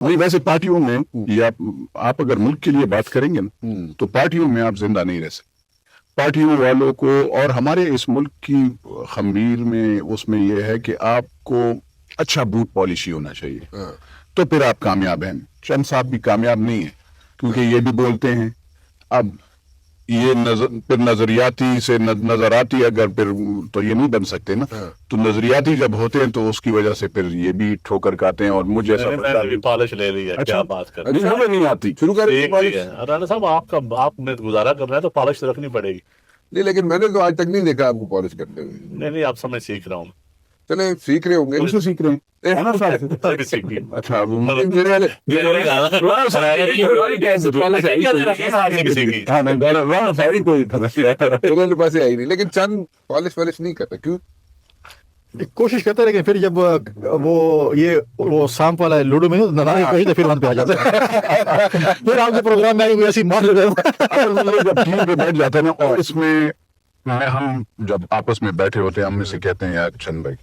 नहीं, वैसे पार्टियों में ये आप अगर मुल्क के लिए बात करेंगे ना तो पार्टियों में आप जिंदा नहीं रह सकते। पार्टियों वालों को और हमारे इस मुल्क की खमीर में उसमें यह है कि आपको अच्छा बूथ पॉलिसी होना चाहिए, तो फिर आप कामयाब हैं। चंद साहब भी कामयाब नहीं है क्योंकि ये भी बोलते हैं। अब ये फिर नजरियाती से नजराती अगर फिर तो ये नहीं बन सकते ना, तो नजरियाती जब होते हैं तो उसकी वजह से फिर ये भी ठोकर खाते हैं। और मुझे ऐसा भी पॉलिश ले ली है। अच्छा, क्या बात कर रहे हैं, हमें नहीं आती। शुरू करें पॉलिश। राणा साहब आपने गुजारा करना है तो पॉलिश रखनी पड़ेगी। नहीं, लेकिन मैंने तो आज तक नहीं देखा आपको पॉलिश करते हुए। नहीं, आप समय सीख रहा हूँ। चले सीख रहे होंगे। उनसे सीख रहे हैं। अच्छा, मेरे पास आई नहीं, लेकिन चंद पॉलिश वॉलिश नहीं करता। क्यों? कोशिश करते, लेकिन फिर जब वो सांप वाला लूडो में कोशिश तो फिर वहां पे आ जाता है। फिर आपके प्रोग्राम में आई ऐसी मार जब टीम पे बैठ जाते हैं ना, और इसमें हम जब आपस में बैठे होते हैं, हम में से कहते हैं यार चंद भाई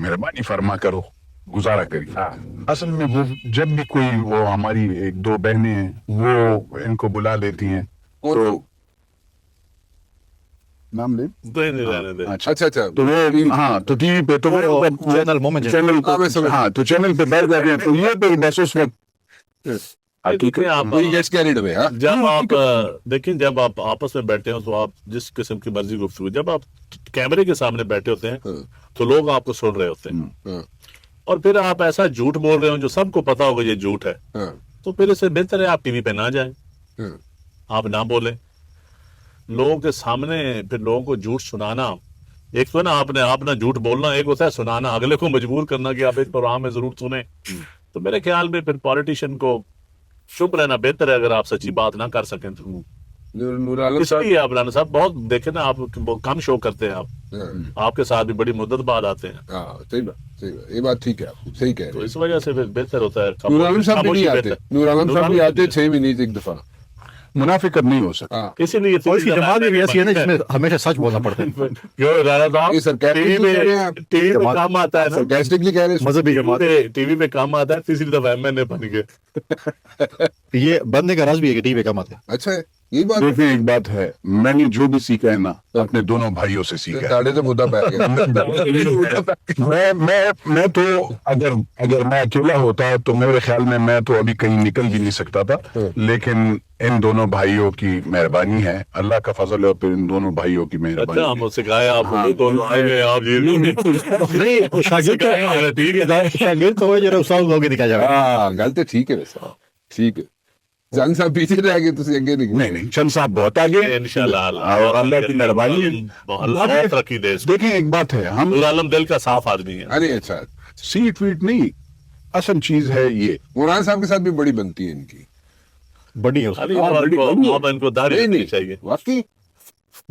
मेहरबानी फरमा करो, गुजारा करिए। असल में वो जब भी कोई वो हमारी एक दो बहनें हैं वो इनको बुला लेती हैं तो नाम ले अच्छा तो वो हाँ तो टीवी पे तो वो चैनल मोमेंट चैनल हाँ तो चैनल पे बैठ जाते हैं। तो ये पे बस उस वक्त जब आप देखिए, जब आप आपस में बैठे हो तो आप जिस किस्म की मर्जी गुफ्तगू, जब आप कैमरे के सामने बैठे होते हैं तो लोग आपको सुन रहे होते हैं, और फिर आप ऐसा झूठ बोल रहे हो जो सबको पता होगा ये झूठ है, तो फिर इससे बेहतर है आप टीवी पे ना जाएं, आप ना बोलें लोगों के सामने। फिर लोगों को झूठ सुनाना, एक तो ना आपने झूठ बोलना, एक होता है सुनाना, अगले को मजबूर करना कि आप इस प्रोग्राम में जरूर सुने। तो मेरे ख्याल में फिर पॉलिटिशियन को चुप रहना बेहतर है अगर आप सच्ची बात ना कर सकें तो। इसलिए आप राणा साहब बहुत देखे ना, आप कम शो करते हैं, आपके साथ भी बड़ी मुद्दत बाद आते हैं। सही बात, ये बात ठीक है, आप सही कह रहे हैं। तो इस वजह से फिर बेहतर होता है। नूर आलम साहब भी नहीं आते, नूर आलम साहब भी आते 6 महीने एक दफा। मुनाफिकत नहीं हो सकता, इसीलिए इसकी जमात भी ऐसी है ना जिसमें हमेशा सच बोलना पड़ता है। टीवी पे काम आता है ना, सरकास्टिकली कह रहे हैं, मजहबी जमात टीवी पे काम आता है, तीसरी दफा एमएनए बन गए। ये बनने का राज भी है कि टीवी पे काम आते हैं। अच्छा है, यही बात। देखिए एक बात है, मैंने जो भी सीखा है ना अपने दोनों भाइयों से सीखा है। साढ़े तो मुद्दा बैठ गया। मैं तो अगर मैं अकेला होता तो मेरे ख्याल में मैं तो अभी कहीं निकल भी नहीं सकता था, लेकिन इन दोनों भाइयों की मेहरबानी है, अल्लाह का फजल है, और फिर इन दोनों भाइयों की मेहरबानी। अच्छा, हम सिखाया आप दोनों आए हैं, आप ये नहीं शागिर्द तो जरा उस्ताद होके दिखाया जाएगा। हाँ, गल तो ठीक है, वैसे ठीक है। जंग साहब पीछे रह गए, तुम आगे नहीं चंद साहब बहुत आगे इंशाल्लाह, और अल्लाह की मेहरबानी। अल्लाह तरक्की दे। देखें एक बात है, हम नूर आलम दिल का साफ आदमी है। अरे अच्छा, सीट वीट नहीं, असल चीज है ये। मुराद साहब के साथ भी बड़ी बनती है इनकी, बड़ी है आप इनको दाढ़ी रखनी चाहिए। वाकई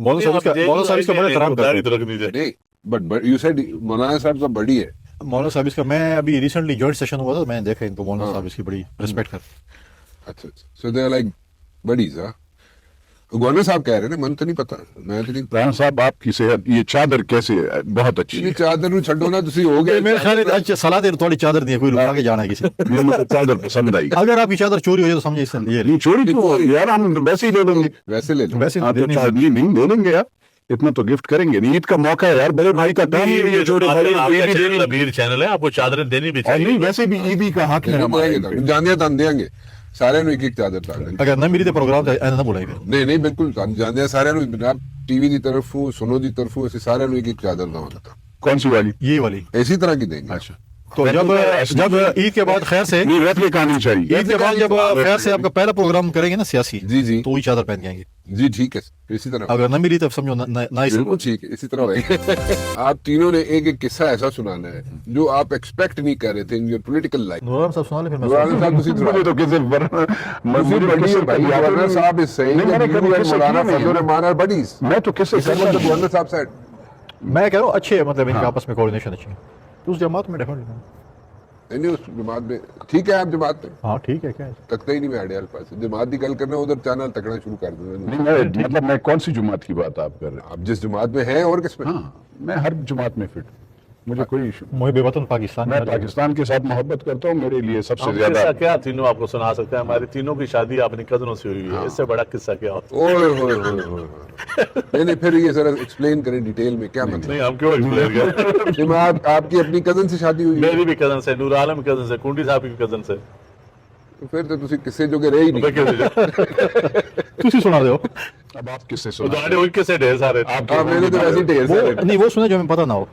मौलाना साहब इसका बड़ा खराब दाढ़ी तो रखनी चाहिए। नहीं, बट यू सेड मौलाना साहब का बड़ी है। मौलाना साहब इसका, मैं अभी रिसेंटली जॉइंट सेशन हुआ था, मैंने देखा इनको, मौलाना साहब इसकी बड़ी रिस्पेक्ट करते। अच्छा, so they are like buddies. Governor साहब कह रहे हैं, मन तो नहीं पता, मैं तो नहीं। राणा साहब आपकी सेहत, ये चादर कैसे है? बहुत अच्छी है। चादर नु छड्डो ना, तुसी हो गए। मेरे ख्याल अच्छा सलाह दे, थोड़ी चादर नहीं है, कोई लुटा के जाना है किसी। मुझे चादर पसंद आई। अगर आपकी चादर चोरी हो जाए तो समझे इससे ये नहीं चोरी क्यों यार, हम वैसे ही ले लेंगे। वैसे ले लो, वैसे हाँ, तो नहीं ले लेंगे यार, इतना तो गिफ्ट करेंगे। ईद का मौका है यार, बड़े भाई का काम है ये छोटे भाई। अमीर चैनल है, आपको चादरें देनी भी चाहिए। नहीं वैसे भी ईदी का हक है हमारे। जानिया तन देंगे सारे नु, एक चादर तांगे। अगर ना मेरी तो प्रोग्राम ना बुलाएगा। नहीं बिल्कुल जानिया सारे नु, आप टीवी की तरफ सुनो की तरफ ऐसे सारे नु एक चादर ना होता। कौन सी वाली? ये वाली इसी तरह की देंगे। अच्छा, तो जब ईद के बाद खैर से, नहीं रेप्लिक आनी चाहिए। ईद के बाद जब खैर से आपका पहला प्रोग्राम करेंगे ना सियासी, जी तो वही चादर पहन के आएंगे। जी ठीक है, इसी तरह। अगर ना मेरी तब समझो नाइस, बिल्कुल ठीक है, इसी तरह होएगा। आप तीनों ने एक एक किस्सा ऐसा सुनाना है जो आप एक्सपेक्ट नहीं कर रहे थे इन योर पॉलिटिकल लाइफ। नूर साहब सुना ले, फिर मैं मौलाना साहब तुसी मुझे तो किसी बड़ी है भाई। गवर्नर साहब is saying Maulana Fazal Rahman are buddies. मैं तो किससे गवर्नर साहब सेड, मैं कह रहा हूँ अच्छे, मतलब इनके आपस में कोऑर्डिनेशन अच्छी है, तो उस जमात में डेफिनेटली। नहीं उस जमात में ठीक है, आप जमात में हाँ ठीक है, क्या है तकता ही नहीं मैं आइडियल पास जमात की गल करना, उधर चैनल तकना शुरू कर दूंगा। नहीं मतलब मैं कौन सी जमात की बात आप कर रहे हैं? आप जिस जमात में हैं और किस में? हाँ मैं हर जमात में फिट। मुझे कोई इशू मुहिब वतन पाकिस्तान मैं पाकिस्तान के साथ मोहब्बत करता हूँ, मेरे लिए सबसे हम ज्यादा किस्सा क्या तीनों आपको सुना सकते हैं, हमारी तीनों की शादी अपनी कजनों से हुई है, इससे बड़ा किस्सा क्या होता ओए होए होए होए। नहीं नहीं, फिर ये जरा एक्सप्लेन करें डिटेल में, क्या है? मतलब? नहीं हम क्यों explain करें? नहीं, मैं आपकी अपनी कजन से शादी हुई है? मेरी भी कजन से, नूर आलम की कजन से, कुंडी साहब की कजन से। तो फिर तो तुसी किस्से जो कि रहे ही नहीं। तुसी सुना दो अब आप किससे ਤੁਹਾਡੇ सुना उनके से ढेर सारे हाँ, मैंने तो वैसे ही ढेर सारे वो नहीं वो सुना जो हमें पता ना हो।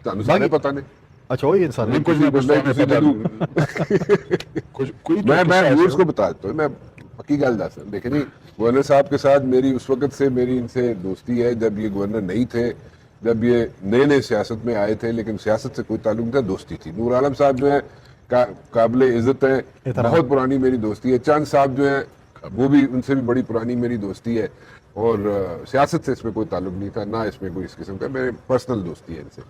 ਤੁਹਾਨੂੰ ਸਾਰੇ ਪਤਾ ਨੇ। अच्छा वही इंसान नहीं, कुछ नहीं कुछ नहीं, नहीं ਤੁਸੀਂ पता ਮੈਨੂੰ कुछ कोई तो मैं किस्सा ऐसा व्यूअर्स हो। को बता देता हूँ, मैं पक्की गल दस देखे नहीं, गवर्नर साहब के साथ मेरी उस वक्त से मेरी इनसे दोस्ती है, जब ये गवर्नर नहीं थे, जब ये नए नए सियासत में आए थे, लेकिन सियासत से कोई ताल्लुक नहीं था, दोस्ती थी। नूर आलम साहब जो है काबिल इज्जत है, बहुत पुरानी मेरी दोस्ती है। चंद साहब जो है वो भी, उनसे भी बड़ी पुरानी मेरी दोस्ती है, और सियासत से इसमें कोई ताल्लुक नहीं था, ना इसमें कोई इस किस्म का, मेरे पर्सनल दोस्ती है इनसे।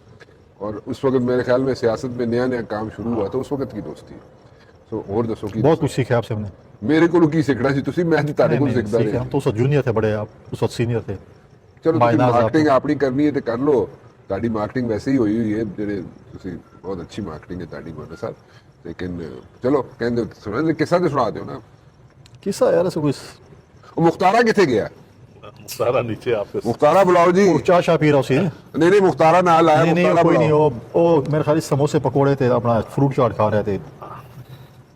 और उस वक्त मेरे ख्याल में सियासत में नया नया काम शुरू हुआ था, उस वक्त की दोस्ती है। सो और दसो की बहुत कुछ सीखे आपसे हमने। मेरे को की सीखना सी, तुसी मैं तारे को नहीं, सीखदा सीखे, हम नहीं। तो उस वक्त जूनियर थे बड़े, आप उस वक्त सीनियर थे। चलो मायनाज आप- मार्केटिंग अपनी करनी है तो कर लो, ताड़ी मार्केटिंग वैसे ही हुई है, जेडे तुसी बहुत अच्छी मार्केटिंग है ताड़ी गवर्नर साहब। लेकिन चलो कहंदे सुना किस्सा तो सुना दो ना। किस्सा यार ऐसा कोई वो मुख्तारा किथे गया? सारा नीचे आपके मुख्तारा बुलाओ जी। चाय शाह पी रहा उसी नहीं नहीं मुख्तारा ना लाया, नहीं मुख्तारा कोई नहीं, बुलाओ। वो मेरे ख्याल से समोसे पकोड़े थे, अपना फ्रूट चाट खा रहे थे,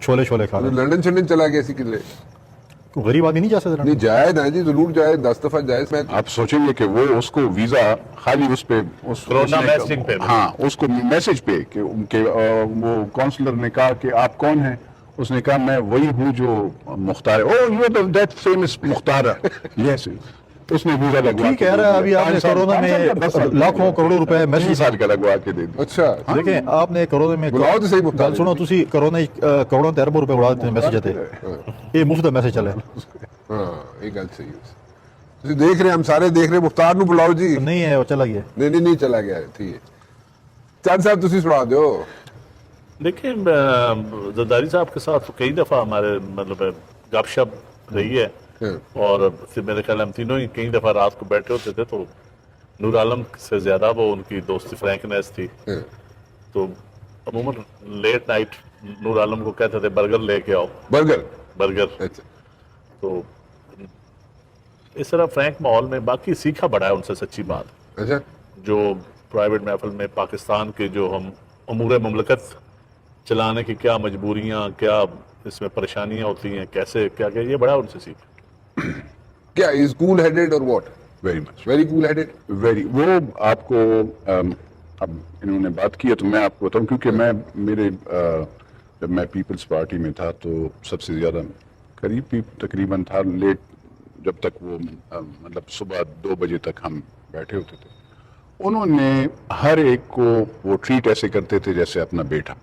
छोले छोले खा रहे लंदन शंडन चला गया इसी किले। थे। गरीब आदमी नहीं जा सकते नहीं जाए ना जी, जरूर जाए, 10 दफा जाए। मैं आप सोचेंगे कि वो उसको वीजा खाली उस पे उस कोरोना उसने- मैसेजिंग पे। हाँ उसको मैसेज पे कि उनके वो काउंसलर ने कहा कि आप कौन हैं, उसने कहा मैं वही हूँ जो मुख्तार है। Oh you the that famous Mukhtar, yes. उसने वीजा लगवा ठीक के है दे यार, दिया। अभी आपने 5 साल- कोरोना 5 साल का, 10 साल में का। लाखों करोड़ों रुपए 20 मैसेज साल का लगवा के दे दिया। अच्छा देखें आपने कोरोना में बुलाओ तो सही मुख्तार गल सुनो तुसी कोरोना करोड़ों ते अरबों रुपए उड़ा देते मैसेज आते, ये मुफ्त दा मैसेज चले हाँ ये गल सही है। तुसी देख रहे, हम सारे देख रहे, मुख्तार नु बुलाओ जी। नहीं है, वो चला गया। नहीं चला गया, ठीक है। चंद साहब तुसी सुना दो। देखिए जरदारी साहब के साथ कई दफ़ा हमारे मतलब गपशप रही है, और फिर मेरे ख्याल हम तीनों ही कई दफ़ा रात को बैठे होते थे, तो नूर आलम से ज़्यादा वो उनकी दोस्ती फ्रैंकनेस थी। तो अमूमन लेट नाइट नूर आलम को कहते थे बर्गर लेके आओ, बर्गर। अच्छा तो इस तरह फ्रैंक माहौल में बाकी सीखा बड़ा है उनसे, सच्ची बात। अच्छा जो प्राइवेट महफिल में पाकिस्तान के जो हम अमूर मुमलकत चलाने की क्या मजबूरियां, क्या इसमें परेशानियां होती हैं, कैसे क्या क्या, ये बड़ा उनसे सीखा। क्या इज कूल हेडेड और what? Very much, very cool headed. Very. वो आपको अब इन्होंने बात की है तो मैं आपको बताऊं, क्योंकि मैं जब मैं पीपल्स पार्टी में था तो सबसे ज्यादा करीब तकरीबन था लेट, जब तक वो मतलब सुबह 2 बजे तक हम बैठे होते थे। उन्होंने हर एक को वो ट्रीट ऐसे करते थे जैसे अपना बेटा।